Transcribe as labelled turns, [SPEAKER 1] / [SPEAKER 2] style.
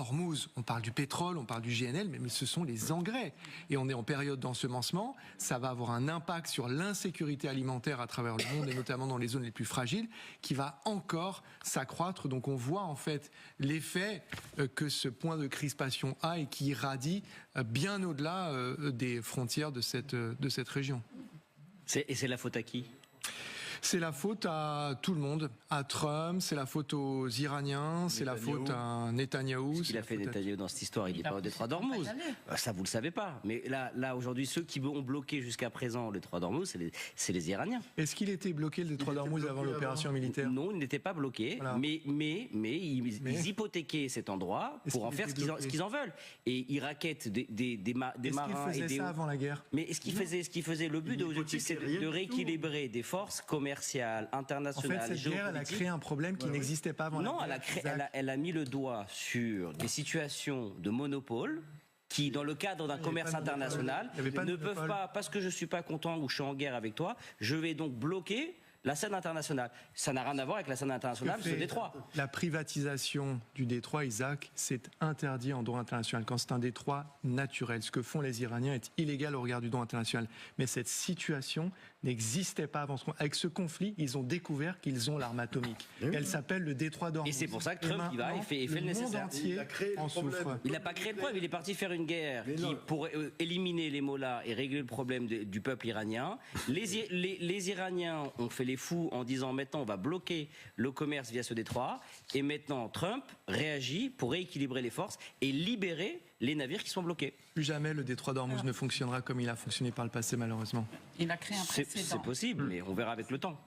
[SPEAKER 1] d'Ormuz, on parle du pétrole, on parle du GNL, mais ce sont les engrais. Et on est en période d'ensemencement, ça va avoir un impact sur l'insécurité alimentaire à travers le monde, et notamment dans les zones les plus fragiles, qui va encore s'accroître. Donc on voit en fait l'effet que ce point de crispation a et qui irradie bien au-delà des frontières de cette région.
[SPEAKER 2] Et c'est la faute à qui ?
[SPEAKER 1] C'est la faute à tout le monde, à Trump, c'est la faute aux Iraniens, c'est la faute à Netanyahou.
[SPEAKER 2] Ce qu'il a fait Netanyahou dans cette histoire, il n'est pas au détroit d'Ormuz. Ça, vous le savez pas. Mais là aujourd'hui, ceux qui ont bloqué jusqu'à présent le détroit d'Ormuz, c'est les Iraniens.
[SPEAKER 1] Est-ce qu'il était bloqué le détroit d'Ormuz avant l'opération militaire ?
[SPEAKER 2] Non, il n'était pas bloqué, voilà. mais ils hypothéquaient cet endroit pour en faire ce qu'ils en veulent. Et ils raquettent des marins.
[SPEAKER 1] Est-ce qu'ils faisaient ça avant la guerre ?
[SPEAKER 2] Mais ce qu'ils faisaient, le but de l'objectif, c'est de rééquilibrer des forces commerciales, internationales,
[SPEAKER 1] en fait, cette guerre, elle a créé un problème qui n'existait pas avant.
[SPEAKER 2] Non, elle a mis le doigt sur des situations de monopole qui, dans le cadre d'un commerce international, ne peuvent pas, parce que je suis pas content ou je suis en guerre avec toi, je vais donc bloquer la scène internationale. Ça n'a rien à voir avec la scène internationale, ce détroit.
[SPEAKER 1] La privatisation du détroit, Isaac, c'est interdit en droit international quand c'est un détroit naturel. Ce que font les Iraniens est illégal au regard du droit international. Mais cette situation n'existait pas avant. Avec ce conflit, ils ont découvert qu'ils ont l'arme atomique. Elle s'appelle le détroit d'Ormuz.
[SPEAKER 2] Et c'est pour ça que Trump, il va et fait le nécessaire.
[SPEAKER 1] Le monde entier en souffre.
[SPEAKER 2] Il n'a pas créé le problème, il est parti faire une guerre pour éliminer les mollahs et régler le problème du peuple iranien. Les Iraniens ont fait les fous en disant maintenant on va bloquer le commerce via ce détroit, et maintenant Trump réagit pour rééquilibrer les forces et libérer les navires qui sont bloqués.
[SPEAKER 1] Plus jamais le détroit d'Ormuz ne fonctionnera comme il a fonctionné par le passé, malheureusement.
[SPEAKER 3] Il a créé un précédent.
[SPEAKER 2] C'est possible, mais on verra avec le temps.